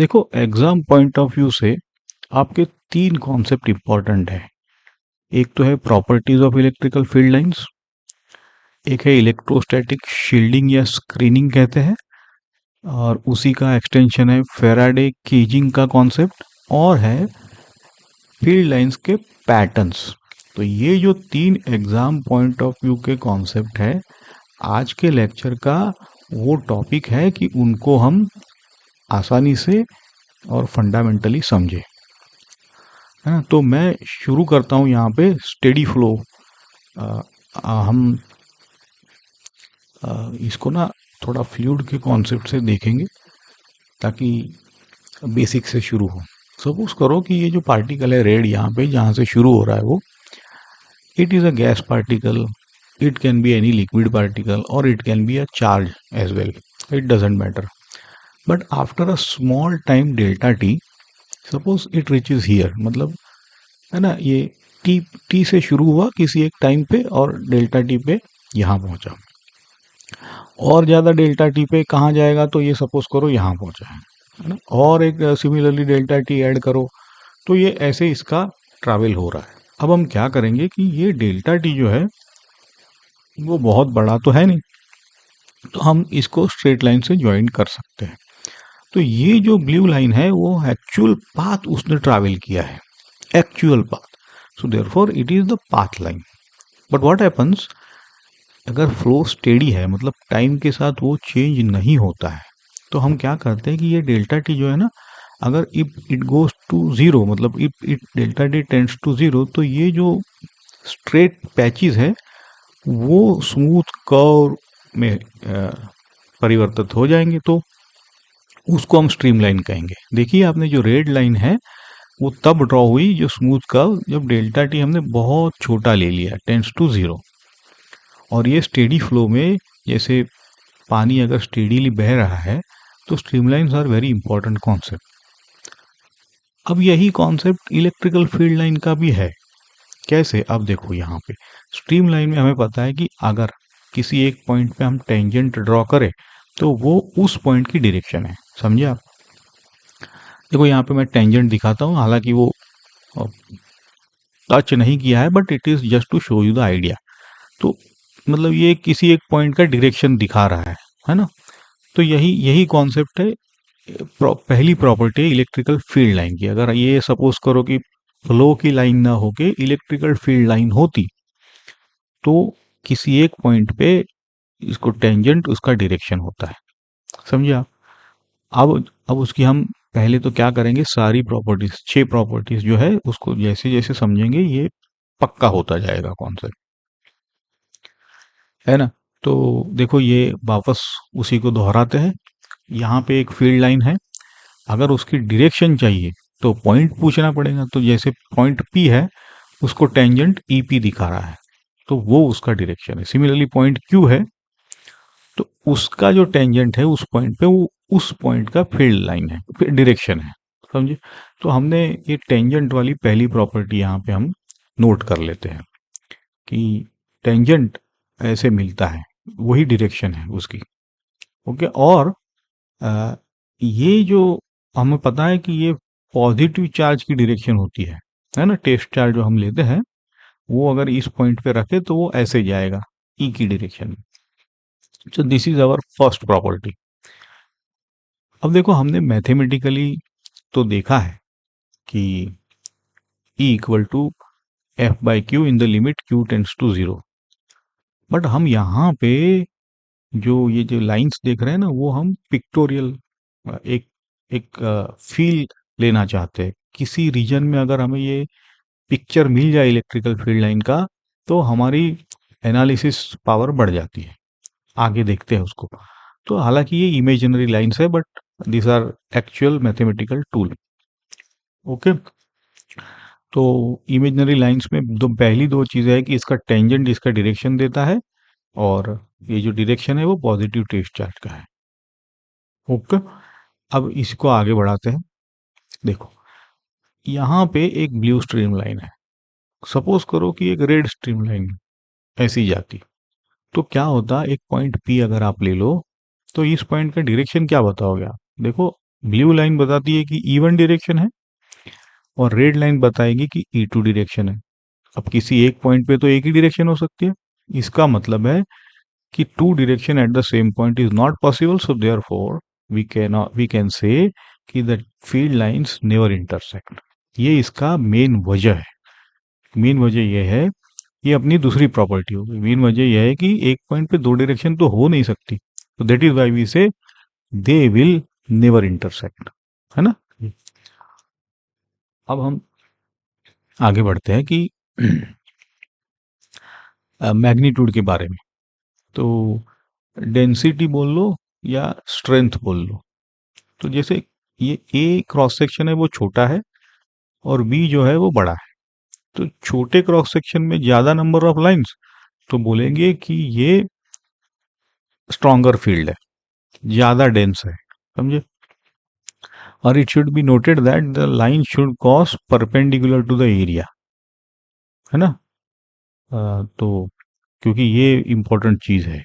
देखो, exam point of view से आपके तीन कॉन्सेप्ट इंपॉर्टेंट है। एक तो है properties of electrical field lines, एक है इलेक्ट्रोस्टैटिक शील्डिंग या स्क्रीनिंग कहते हैं, और उसी का एक्सटेंशन है फेराडे केजिंग का कॉन्सेप्ट, और है फील्ड लाइंस के पैटर्न्स। तो ये जो तीन एग्जाम पॉइंट ऑफ व्यू के कॉन्सेप्ट है, आज के लेक्चर का वो टॉपिक है कि उनको हम आसानी से और फंडामेंटली समझे, है ना। तो मैं शुरू करता हूँ यहाँ पे स्टेडी फ्लो। हम इसको ना थोड़ा फ्लूइड के कॉन्सेप्ट से देखेंगे ताकि बेसिक से शुरू हो। सपोज करो कि ये जो पार्टिकल है रेड, यहाँ पे जहाँ से शुरू हो रहा है वो, it is a gas particle, it can be any liquid particle और it can be a charge as well, it doesn't matter. But after a small time delta T, suppose it reaches here, मतलब है ना, ये T T से शुरू हुआ किसी एक टाइम पे और डेल्टा टी पे यहाँ पहुँचा, और ज़्यादा डेल्टा टी पे कहाँ जाएगा, तो ये सपोज करो यहाँ पहुँचा है ना, और एक सिमिलरली डेल्टा टी ऐड करो, तो ये ऐसे इसका ट्रैवल हो रहा है। अब हम क्या करेंगे कि ये डेल्टा टी जो है वो बहुत बड़ा तो है नहीं, तो हम इसको स्ट्रेट लाइन से ज्वाइन कर सकते हैं। तो ये जो ब्लू लाइन है वो एक्चुअल पाथ उसने ट्रैवल किया है, actual path. So therefore it is the path line. But what happens, अगर फ्लो स्टेडी है, मतलब टाइम के साथ वो चेंज नहीं होता है, तो हम क्या करते हैं कि ये डेल्टा टी जो है ना, अगर if it goes to zero, मतलब if it delta T tends to zero, तो ये जो स्ट्रेट पैचेस है वो स्मूथ कर्व में परिवर्तित हो जाएंगे, तो उसको हम स्ट्रीमलाइन कहेंगे। देखिए, आपने जो रेड लाइन है वो तब ड्रॉ हुई, जो स्मूथ कर्व, जब डेल्टा टी हमने बहुत छोटा ले लिया, टेंड्स टू ज़ीरो। और ये स्टेडी फ्लो में, जैसे पानी अगर स्टेडीली बह रहा है, तो streamlines are very important concept. अब यही कॉन्सेप्ट इलेक्ट्रिकल फील्ड लाइन का भी है। कैसे? अब देखो, यहाँ पे स्ट्रीमलाइन में हमें पता है कि अगर किसी एक पॉइंट पे हम टेंजेंट ड्रॉ करें तो वो उस पॉइंट की डायरेक्शन है। समझे आप? देखो, यहाँ पे मैं टेंजेंट दिखाता हूँ, हालांकि वो टच नहीं किया है, but it is just to show you the idea. तो मतलब ये किसी एक पॉइंट का डायरेक्शन दिखा रहा है ना। तो यही यही कॉन्सेप्ट है। पहली प्रॉपर्टी है इलेक्ट्रिकल फील्ड लाइन की। अगर ये सपोज करो कि फ्लो की लाइन ना होके इलेक्ट्रिकल फील्ड लाइन होती, तो किसी एक पॉइंट पे इसको टेंजेंट उसका डायरेक्शन होता है। समझे आप? अब उसकी हम पहले तो क्या करेंगे, सारी प्रॉपर्टीज, 6 प्रॉपर्टीज जो है उसको जैसे जैसे समझेंगे ये पक्का होता जाएगा कॉन्सेप्ट, है ना। तो देखो, ये वापस उसी को दोहराते हैं। यहाँ पे एक फील्ड लाइन है, अगर उसकी डायरेक्शन चाहिए तो पॉइंट पूछना पड़ेगा। तो जैसे पॉइंट पी है, उसको टेंजेंट ई पी दिखा रहा है, तो वो उसका डायरेक्शन है। सिमिलरली पॉइंट क्यू है, तो उसका जो टेंजेंट है उस पॉइंट पे, वो उस पॉइंट का फील्ड लाइन है, डायरेक्शन है। समझे? तो हमने ये टेंजेंट वाली पहली प्रॉपर्टी यहाँ पे हम नोट कर लेते हैं कि टेंजेंट ऐसे मिलता है, वही डायरेक्शन है उसकी। ओके। और ये जो हमें पता है कि ये पॉजिटिव चार्ज की डायरेक्शन होती है ना। टेस्ट चार्ज जो हम लेते हैं वो अगर इस पॉइंट पे रखे तो वो ऐसे जाएगा, ई की डायरेक्शन में। So this is our first property. अब देखो, हमने मैथमेटिकली तो देखा है कि E equal to F by Q in the limit Q tends to zero. But हम यहाँ पे जो ये जो लाइंस देख रहे हैं ना, वो हम पिक्टोरियल एक एक फील लेना चाहते हैं। किसी रीजन में अगर हमें ये पिक्चर मिल जाए इलेक्ट्रिकल फील्ड लाइन का, तो हमारी एनालिसिस पावर बढ़ जाती है। आगे देखते हैं उसको। तो हालांकि ये इमेजिनरी लाइंस है, but this are actual mathematical tool. Okay. तो इमेजिनरी लाइंस में पहली दो चीज़ें है कि इसका टेंजेंट इसका डायरेक्शन देता है, और ये जो डायरेक्शन है वो पॉजिटिव टेस्ट चार्ज का है। ओके। अब इसको आगे बढ़ाते हैं। देखो, यहाँ पे एक ब्लू स्ट्रीम लाइन है, सपोज करो कि एक रेड स्ट्रीम लाइन ऐसी जाती, तो क्या होता, एक पॉइंट पी अगर आप ले लो, तो इस पॉइंट का डायरेक्शन क्या बताओगे आप? देखो, ब्लू लाइन बताती है कि E1 डायरेक्शन है और रेड लाइन बताएगी कि E2 डायरेक्शन है। अब किसी एक पॉइंट पे तो एक ही डायरेक्शन हो सकती है, इसका मतलब है कि two direction at the same point is not possible, so therefore we can say कि the field lines never intersect. ये इसका मेन वजह है। मेन वजह यह है, ये अपनी दूसरी प्रॉपर्टी होगी। मेन वजह यह है कि एक पॉइंट पे दो डायरेक्शन तो हो नहीं सकती, तो दैट इज व्हाई वी से दे विल नेवर इंटरसेक्ट, है ना। अब हम आगे बढ़ते हैं कि मैग्नीट्यूड के बारे में। तो डेंसिटी बोल लो या स्ट्रेंथ बोल लो। तो जैसे ये ए क्रॉस सेक्शन है वो छोटा है और बी जो है वो बड़ा है, तो छोटे क्रॉस सेक्शन में ज्यादा नंबर ऑफ लाइंस, तो बोलेंगे कि ये स्ट्रॉन्गर फील्ड है, ज्यादा डेंस है, समझे। और it should be noted that the line should cross perpendicular to the area, है ना। तो क्योंकि ये इंपॉर्टेंट चीज है,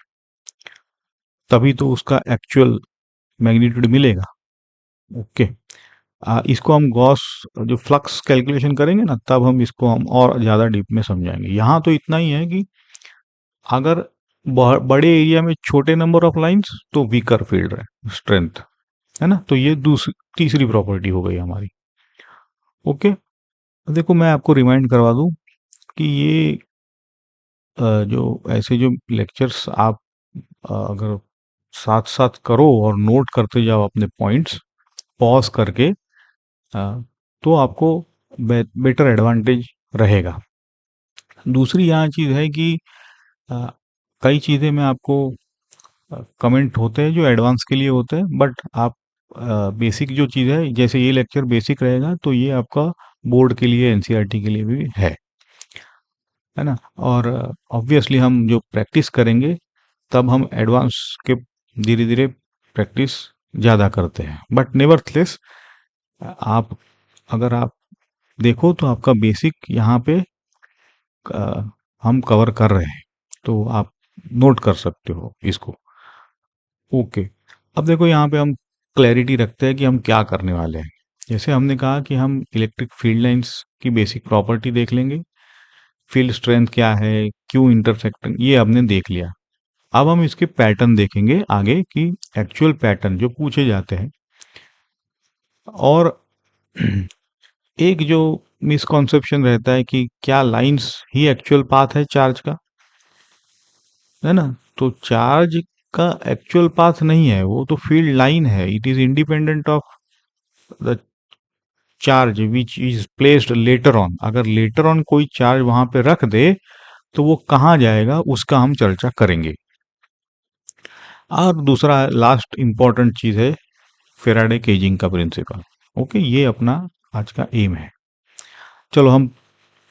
तभी तो उसका एक्चुअल मैग्नीट्यूड मिलेगा। ओके। इसको हम गॉस जो फ्लक्स कैलकुलेशन करेंगे ना, तब हम इसको हम और ज़्यादा डीप में समझाएंगे। यहाँ तो इतना ही है कि अगर बड़े एरिया में छोटे नंबर ऑफ लाइंस तो वीकर फील्ड है, स्ट्रेंथ, है ना। तो ये दूसरी तीसरी प्रॉपर्टी हो गई हमारी। ओके। देखो मैं आपको रिमाइंड करवा दूं कि ये जो ऐसे जो लेक्चर्स आप अगर साथ साथ करो और नोट करते जाओ अपने पॉइंट्स पॉज करके, तो आपको बेटर एडवांटेज रहेगा। दूसरी यहाँ चीज़ है कि अ, कई चीज़ें मैं आपको कमेंट होते हैं जो एडवांस के लिए होते हैं, बट आप बेसिक जो चीज़ है, जैसे ये लेक्चर बेसिक रहेगा तो ये आपका बोर्ड के लिए एनसीईआरटी के लिए भी है ना। और ऑब्वियसली हम जो प्रैक्टिस करेंगे तब हम एडवांस के धीरे धीरे प्रैक्टिस ज़्यादा करते हैं, बट नेवरथलेस आप अगर आप देखो तो आपका बेसिक यहाँ पे हम कवर कर रहे हैं, तो आप नोट कर सकते हो इसको। ओके। अब देखो यहाँ पे हम क्लैरिटी रखते हैं कि हम क्या करने वाले हैं। जैसे हमने कहा कि हम इलेक्ट्रिक फील्ड लाइंस की बेसिक प्रॉपर्टी देख लेंगे, फील्ड स्ट्रेंथ क्या है, क्यों इंटरसेक्टिंग, ये हमने देख लिया। अब हम इसके पैटर्न देखेंगे आगे कि एक्चुअल पैटर्न जो पूछे जाते हैं। और एक जो मिसकॉन्सेप्शन रहता है कि क्या लाइंस ही एक्चुअल पाथ है चार्ज का, है ना। तो चार्ज का एक्चुअल पाथ नहीं है, वो तो फील्ड लाइन है। It is independent of the charge which is placed later on. अगर लेटर ऑन कोई चार्ज वहां पे रख दे तो वो कहाँ जाएगा उसका हम चर्चा करेंगे। और दूसरा लास्ट इंपॉर्टेंट चीज है फेराडे केजिंग का प्रिंसिपल। ओके, ये अपना आज का एम है। चलो हम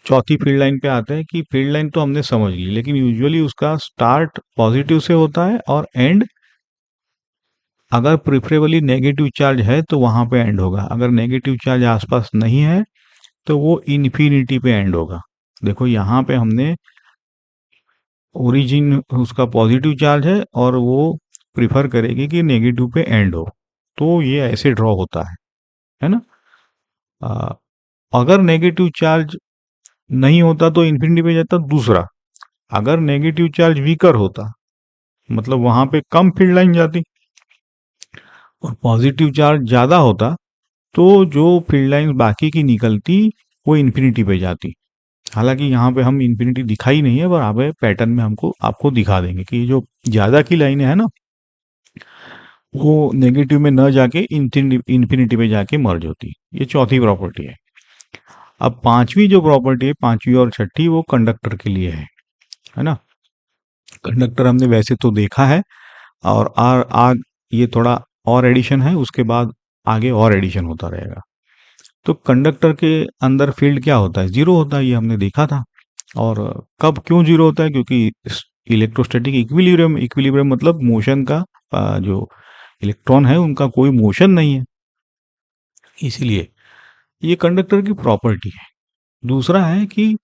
चौथी फील्ड लाइन पे आते हैं कि फील्ड लाइन तो हमने समझ ली, लेकिन यूजुअली उसका स्टार्ट पॉजिटिव से होता है और एंड अगर प्रिफरेबली नेगेटिव चार्ज है तो वहां पे एंड होगा। अगर नेगेटिव चार्ज आसपास नहीं है तो वो इन्फिनिटी पे एंड होगा। देखो यहाँ पे हमने ओरिजिन उसका पॉजिटिव चार्ज है और वो प्रिफर करेगी कि नेगेटिव पे एंड हो, तो ये ऐसे ड्रॉ होता है ना। आ, अगर नेगेटिव चार्ज नहीं होता तो इन्फिनिटी पे जाता। दूसरा, अगर नेगेटिव चार्ज वीकर होता मतलब वहां पे कम फील्ड लाइन जाती, और पॉजिटिव चार्ज ज्यादा होता तो जो फील्ड लाइन बाकी की निकलती वो इन्फिनिटी पे जाती। हालांकि यहाँ पे हम इन्फिनिटी दिखाई नहीं है, पर आगे पैटर्न में हमको आपको दिखा देंगे कि जो ज्यादा की लाइनें है ना वो नेगेटिव में न जाके इन्फिनिटी पे जाके मर्ज होती। ये चौथी प्रॉपर्टी है। अब पांचवी जो प्रॉपर्टी है, पांचवी और छठी, वो कंडक्टर के लिए है ना। कंडक्टर हमने वैसे तो देखा है, और आग ये थोड़ा और एडिशन है, उसके बाद आगे और एडिशन होता रहेगा। तो कंडक्टर के अंदर फील्ड क्या होता है, जीरो होता है, ये हमने देखा था। और कब क्यों जीरो होता है, क्योंकि इलेक्ट्रोस्टैटिक इक्विलिब्रियम, इक्विलिब्रियम मतलब मोशन का जो इलेक्ट्रॉन है उनका कोई मोशन नहीं है, इसीलिए ये कंडक्टर की प्रॉपर्टी है। दूसरा है कि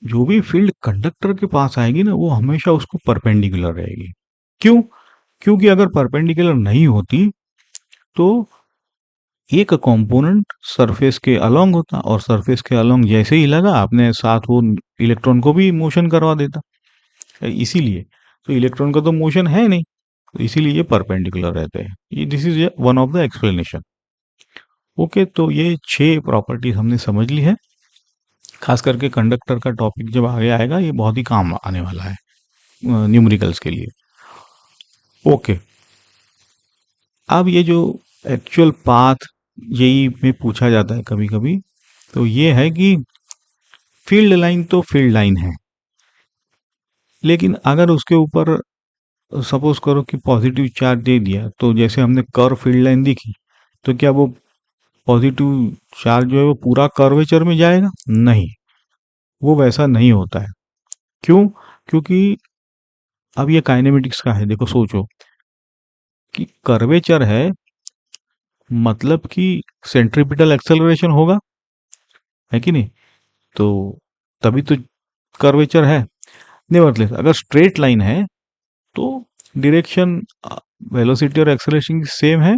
जो भी फील्ड कंडक्टर के पास आएगी ना वो हमेशा उसको परपेंडिकुलर रहेगी। क्यों? क्योंकि अगर परपेंडिकुलर नहीं होती तो एक कंपोनेंट सरफेस के अलोंग होता और सरफेस के अलोंग जैसे ही लगा आपने साथ वो इलेक्ट्रॉन को भी मोशन करवा देता। इसीलिए तो इलेक्ट्रॉन का तो मोशन है नहीं, तो इसीलिए ये परपेंडिकुलर रहते हैं। ये this is one of the explanation. Okay, तो ये 6 प्रॉपर्टीज हमने समझ ली है। खास करके कंडक्टर का टॉपिक जब आगे आएगा ये बहुत ही काम आने वाला है न्यूमेरिकल्स के लिए। ओके, अब ये जो एक्चुअल पाथ यही में पूछा जाता है कभी कभी, तो ये है कि फील्ड लाइन तो फील्ड लाइन है, लेकिन अगर उसके ऊपर सपोज करो कि पॉजिटिव चार्ज दे दिया, तो जैसे हमने कर्व फील्ड लाइन दिखी, तो क्या वो पॉजिटिव चार्ज जो है वो पूरा कर्वेचर में जाएगा? नहीं, वो वैसा नहीं होता है। क्यों? क्योंकि अब ये काइनेमेटिक्स का है। देखो, सोचो कि कर्वेचर है, मतलब कि सेंट्रीपिटल एक्सेलरेशन होगा, है कि नहीं? तो तभी तो कर्वेचर है। नेवरदलेस अगर स्ट्रेट लाइन है तो डायरेक्शन, वेलोसिटी और एक्सेलरेशन सेम है,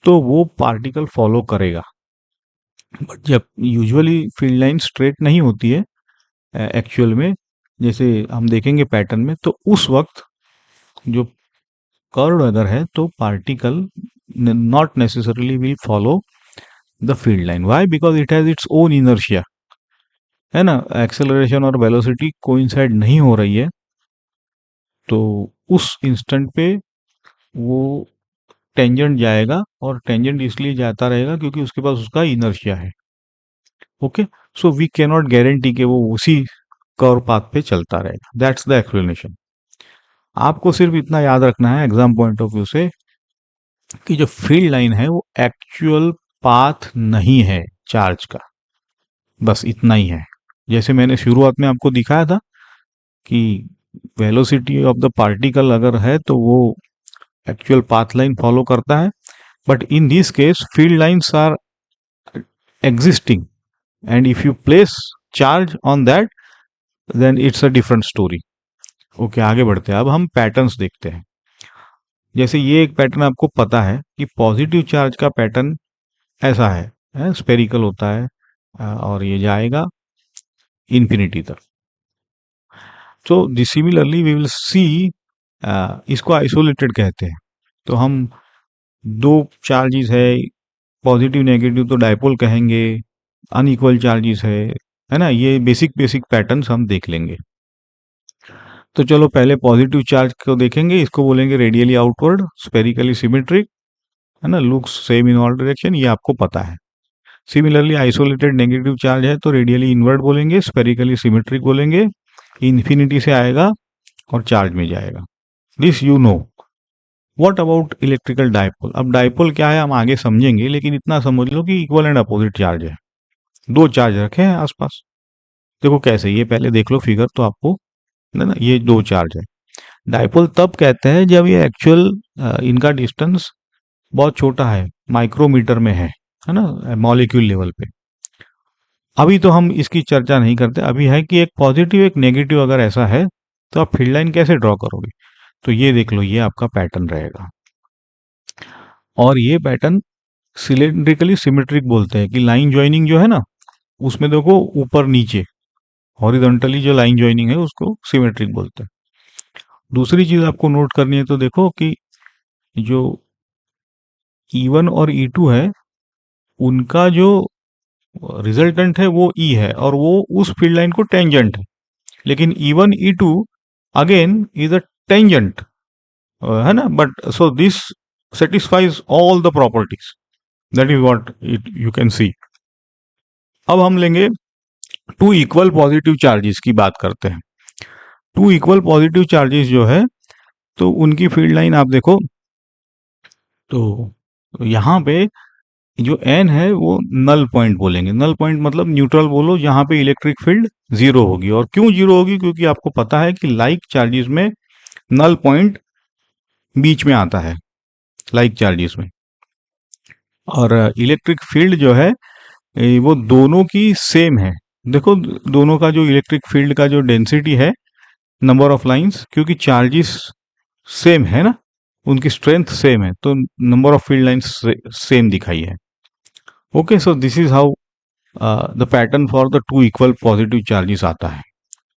तो वो पार्टिकल फॉलो करेगा। बट जब यूजुअली फील्ड लाइन स्ट्रेट नहीं होती है एक्चुअल में, जैसे हम देखेंगे पैटर्न में, तो उस वक्त जो कर्व अगर है तो particle not necessarily will follow the field line. Why? Because it has its own inertia, है ना? एक्सेलरेशन और वेलोसिटी कोइंसाइड नहीं हो रही है, तो उस इंस्टेंट पे वो टेंजेंट जाएगा, और टेंजेंट इसलिए जाता रहेगा क्योंकि उसके पास उसका इनर्शिया है। Okay, so we can not guarantee कि वो उसी कर्व पाथ पे चलता रहेगा। That's the explanation. आपको सिर्फ इतना याद रखना है एग्जाम पॉइंट ऑफ व्यू से कि जो फील्ड लाइन है वो एक्चुअल पाथ नहीं है चार्ज का, बस इतना ही है। जैसे मैंने शुरुआत में आपको दिखाया था कि वेलोसिटी ऑफ द पार्टिकल अगर है तो वो एक्चुअल पाथ लाइन फॉलो करता है, but in this case field lines are existing, and if you place charge on that, then it's a different story. Okay, आगे बढ़ते हैं। अब हम पैटर्न्स देखते हैं। जैसे ये एक पैटर्न आपको पता है कि पॉजिटिव चार्ज का पैटर्न ऐसा है स्पेरिकल होता है, और ये जाएगा इन्फिनिटी तक। तो this similarly we will see, इसको आइसोलेटेड कहते हैं। तो हम दो चार्जेस है, पॉजिटिव नेगेटिव, तो डायपोल कहेंगे। अनइक्वल चार्जेस है ना? ये बेसिक बेसिक पैटर्न्स हम देख लेंगे। तो चलो पहले पॉजिटिव चार्ज को देखेंगे। इसको बोलेंगे रेडियली आउटवर्ड, स्पेरिकली सिमेट्रिक, है ना? Looks same in all direction, ये आपको पता है। सिमिलरली आइसोलेटेड नेगेटिव चार्ज है तो रेडियली इनवर्ड बोलेंगे, स्पेरिकली सिमेट्रिक बोलेंगे, इन्फिनिटी से आएगा और चार्ज में जाएगा। This you know. What about electrical dipole? अब डायपोल क्या है हम आगे समझेंगे, लेकिन इतना समझ लो कि इक्वल एंड अपोजिट चार्ज है। दो चार्ज रखे हैं आसपास। देखो कैसे, ये पहले देख लो फिगर तो आपको, है ना? ये दो चार्ज है। डायपोल तब कहते हैं जब ये एक्चुअल इनका डिस्टेंस बहुत छोटा है, माइक्रोमीटर में है ना? मॉलिक्यूल लेवल पे। अभी तो हम इसकी चर्चा नहीं करते, अभी है कि एक पॉजिटिव एक नेगेटिव अगर ऐसा है तो आप फील्ड लाइन कैसे ड्रॉ करोगे? तो ये देख लो, ये आपका पैटर्न रहेगा, और ये पैटर्न सिलेंड्रिकली सिमेट्रिक बोलते हैं कि लाइन ज्वाइनिंग जो है ना, उसमें देखो ऊपर नीचे हॉरिजॉन्टली जो लाइन ज्वाइनिंग है उसको सिमेट्रिक बोलते हैं। दूसरी चीज आपको नोट करनी है, तो देखो कि जो E1 और E2 है, उनका जो रिजल्टेंट है वो E है, और वो उस फील्ड लाइन को टेंजेंट है। लेकिन E1 E2 again is a tangent, है ना? But so this satisfies all the properties, that is what it you can see. अब हम लेंगे टू इक्वल पॉजिटिव चार्जेस की बात करते हैं। टू इक्वल पॉजिटिव चार्जेस जो है, तो उनकी फील्ड लाइन आप देखो, तो यहाँ पे जो एन है वो नल पॉइंट बोलेंगे। नल पॉइंट मतलब न्यूट्रल बोलो, जहाँ पे इलेक्ट्रिक फील्ड जीरो होगी। और क्यों जीरो होगी? क्योंकि आपको पता है कि लाइक चार्जेस में नल पॉइंट बीच में आता है, लाइक चार्जेस में। और इलेक्ट्रिक फील्ड जो है वो दोनों की सेम है। देखो दोनों का जो इलेक्ट्रिक फील्ड का जो डेंसिटी है, नंबर ऑफ लाइंस, क्योंकि चार्जेस सेम है ना, उनकी स्ट्रेंथ सेम है, तो number of field lines same दिखाई है. Okay, so this is how the pattern for the two equal positive charges आता है.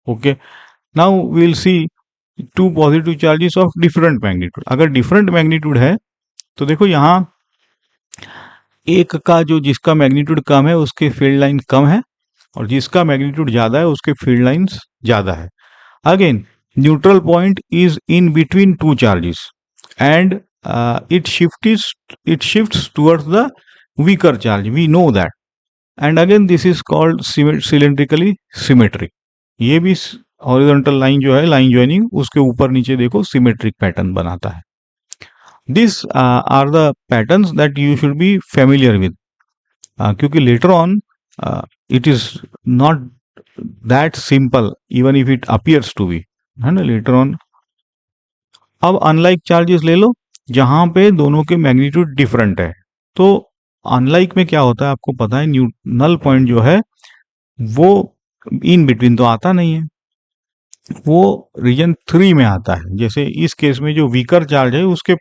Okay, now we will see two positive charges of different magnitude. अगर different magnitude है तो देखो यहाँ एक का जो जिसका मैग्नीट्यूड कम है उसके फील्ड लाइन कम है, और जिसका मैग्नीट्यूड ज्यादा है उसके फील्ड लाइंस ज्यादा है. Again neutral point is in between two charges and it shifts towards the weaker charge, we know that. And again this is called cylindrically symmetric. ये भी हॉरिजॉन्टल लाइन जो है, लाइन ज्वाइनिंग, उसके ऊपर नीचे देखो सिमेट्रिक पैटर्न बनाता है. This are the patterns that you should be familiar with, क्योंकि later on it is not that simple even if it appears to be, है ना, लेटर ऑन. अब अनलाइक चार्जेस ले लो जहां पे दोनों के मैग्नीट्यूड डिफरेंट है. तो अनलाइक में क्या होता है आपको पता है, नल पॉइंट जो है वो इन बिटवीन तो आता नहीं है, वो रीजन 3 में आता है. जैसे इस केस में जो वीकर चार्ज है उसके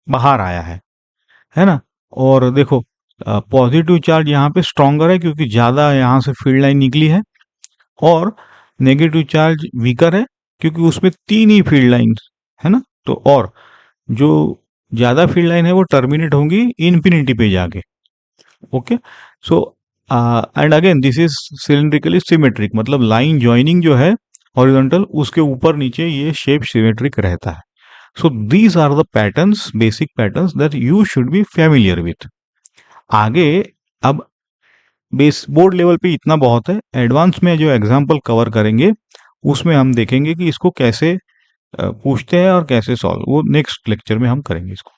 बाहर आया है ना. और देखो पॉजिटिव चार्ज यहाँ पे स्ट्रॉन्गर है क्योंकि ज्यादा यहाँ से फील्ड लाइन निकली है, और नेगेटिव चार्ज वीकर है क्योंकि उसमें 3 ही फील्ड लाइन है ना. तो और जो ज्यादा फील्ड लाइन है वो टर्मिनेट होंगी इन्फिनिटी पे जाके. Okay, so and again this is cylindrically symmetric, मतलब लाइन ज्वाइनिंग जो है हॉरिजॉन्टल उसके ऊपर नीचे ये शेप सिमेट्रिक रहता है. So these are the patterns, basic patterns that you should be familiar with. आगे अब बेस बोर्ड लेवल पे इतना बहुत है, एडवांस में जो एग्जाम्पल कवर करेंगे उसमें हम देखेंगे कि इसको कैसे पूछते हैं और कैसे सॉल्व, वो नेक्स्ट लेक्चर में हम करेंगे इसको.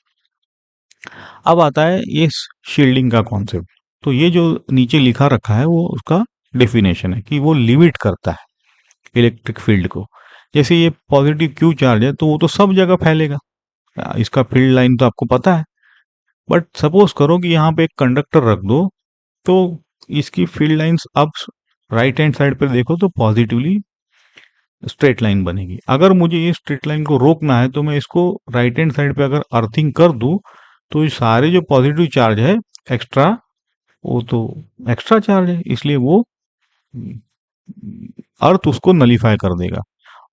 अब आता है ये शील्डिंग का कॉन्सेप्ट. तो ये जो नीचे लिखा रखा है वो उसका डेफिनेशन है कि वो लिमिट करता है इलेक्ट्रिक फील्ड को. जैसे ये पॉजिटिव क्यू चार्ज है तो वो तो सब जगह फैलेगा, इसका फील्ड लाइन तो आपको पता है. बट सपोज करो कि यहाँ पे एक कंडक्टर रख दो, तो इसकी फील्ड लाइंस अब राइट हैंड साइड पर देखो तो पॉजिटिवली स्ट्रेट लाइन बनेगी. अगर मुझे ये स्ट्रेट लाइन को रोकना है तो मैं इसको राइट हैंड साइड पे अगर अर्थिंग कर दूं तो ये सारे जो पॉजिटिव चार्ज है एक्स्ट्रा, वो तो एक्स्ट्रा चार्ज है, इसलिए वो अर्थ उसको नलीफाई कर देगा.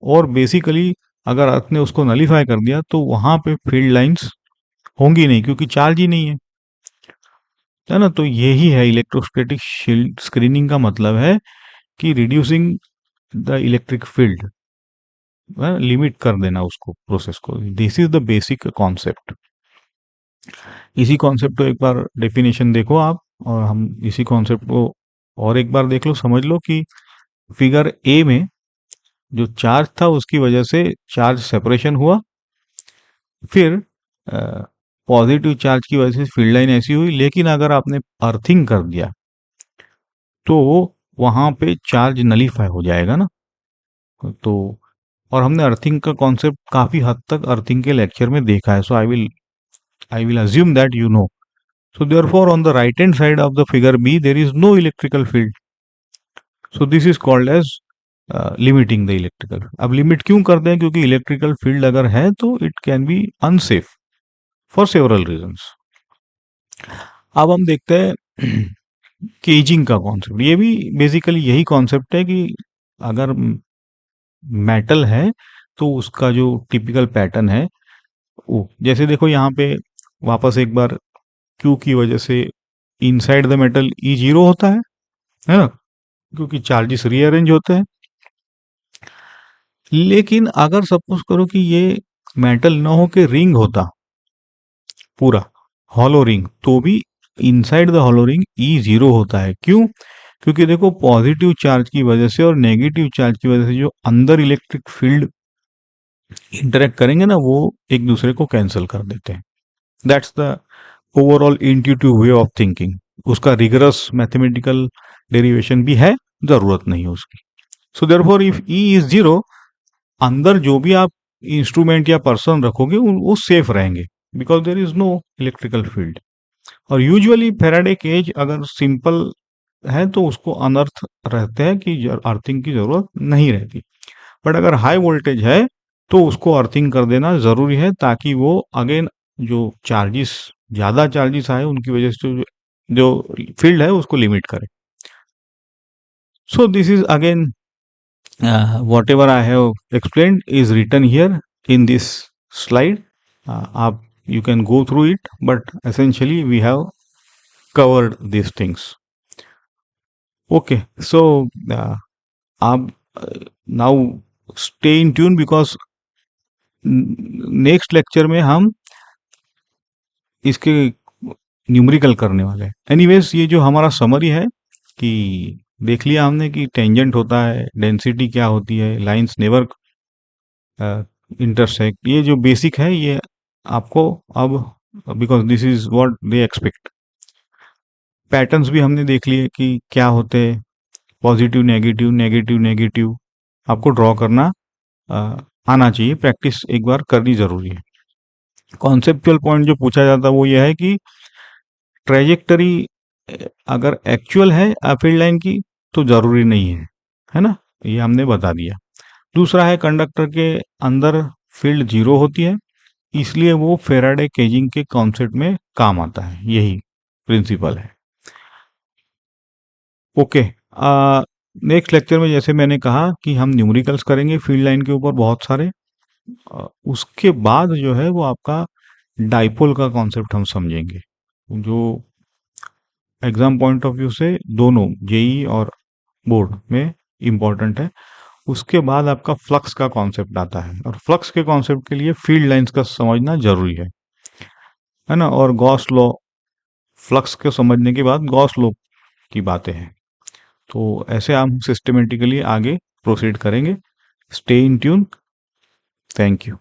और बेसिकली अगर अर्थ ने उसको नलीफाई कर दिया तो वहां पे फील्ड लाइंस होंगी नहीं क्योंकि चार्ज ही नहीं है ना. तो यही है इलेक्ट्रोस्टैटिक शील्ड स्क्रीनिंग का मतलब है कि reducing the electric field, limit कर देना उसको, प्रोसेस को. This is the basic concept. इसी कॉन्सेप्ट को एक बार डेफिनेशन देखो आप, और हम इसी कॉन्सेप्ट को और एक बार देख लो, समझ लो कि फिगर ए में जो चार्ज था उसकी वजह से चार्ज सेपरेशन हुआ, फिर पॉजिटिव चार्ज की वजह से फील्ड लाइन ऐसी हुई, लेकिन अगर आपने अर्थिंग कर दिया तो वहां पे चार्ज नलीफाई हो जाएगा ना. तो और हमने अर्थिंग का कॉन्सेप्ट काफी हद तक अर्थिंग के लेक्चर में देखा है. सो I will assume that you know. So therefore on the right hand side of the figure B there is no electrical field. So this is called as limiting the electrical. अब limit क्यों करते हैं, क्योंकि electrical field अगर है तो it can B unsafe for several reasons. अब हम देखते हैं केजिंग का कॉन्सेप्ट. ये भी बेसिकली यही कॉन्सेप्ट है कि अगर मेटल है तो उसका जो टिपिकल पैटर्न है वो, जैसे देखो यहाँ पे वापस एक बार क्यू की वजह से inside the metal E zero होता है ना, क्योंकि चार्जेस रीअरेंज होते हैं. लेकिन अगर सपोज करो कि ये मेटल ना हो के रिंग होता, पूरा हॉलो रिंग, तो भी inside the hollow ring E zero होता है. क्यों? क्योंकि देखो पॉजिटिव चार्ज की वजह से और नेगेटिव चार्ज की वजह से जो अंदर इलेक्ट्रिक फील्ड इंटरेक्ट करेंगे ना, वो एक दूसरे को कैंसिल कर देते हैं. That's the overall intuitive way of thinking. उसका रिगरस मैथमेटिकल डेरिवेशन भी है, जरूरत नहीं है उसकी. So therefore if E is zero, अंदर जो भी आप इंस्ट्रूमेंट या पर्सन रखोगे वो सेफ रहेंगे because there is no electrical field. और यूजुअली फेराडे केज अगर सिंपल है तो उसको अनर्थ रहते हैं कि अर्थिंग की जरूरत नहीं रहती. बट अगर हाई वोल्टेज है तो उसको अर्थिंग कर देना ज़रूरी है, ताकि वो अगेन जो चार्जेस, ज़्यादा चार्जेस आए उनकी वजह से जो फील्ड है उसको लिमिट करे। सो this is again whatever I have explained is written here in this slide. आप you can go through it, but essentially we have covered these things. Okay, so आप now stay in tune, because next lecture में हम इसके numerical करने वाले हैं। Anyways, ये जो हमारा समरी है कि देख लिया हमने कि टेंजेंट होता है, डेंसिटी क्या होती है, लाइंस नेवर इंटरसेक्ट, ये जो बेसिक है ये आपको अब, because this is what they expect. Patterns भी हमने देख लिए कि क्या होते हैं, पॉजिटिव नेगेटिव, नेगेटिव नेगेटिव, आपको ड्रॉ करना आना चाहिए, प्रैक्टिस एक बार करनी जरूरी है। कॉन्सेप्चुअल पॉइंट जो पूछा जाता है वो ये है कि ट्रेजेक्टरी अगर एक्चुअल है फील्ड लाइन की तो जरूरी नहीं है ना, ये हमने बता दिया। दूसरा है कंडक्टर के अंदर फील्ड जीरो होती है, इसलिए वो फेराडे केजिंग के कॉन्सेप्ट में काम आता है, यही प्रिंसिपल है। ओके, नेक्स्ट लेक्चर में जैसे मैंने कहा कि हम न्यूमेरिकल्स करेंगे फील्ड लाइन के ऊपर बहुत सारे। उसके बाद जो है वो आपका डाइपोल का कॉन्सेप्ट हम समझेंगे, जो एग्जाम पॉइंट ऑफ व्यू से दोनों जेई और बोर्ड में इम्पॉर्टेंट है। उसके बाद आपका फ्लक्स का कॉन्सेप्ट आता है, और फ्लक्स के कॉन्सेप्ट के लिए फील्ड लाइंस का समझना जरूरी है ना। और गॉस लॉ, फ्लक्स को समझने के बाद गॉस लॉ की बातें हैं। तो ऐसे हम सिस्टमेटिकली आगे प्रोसीड करेंगे। Stay in tune. Thank you.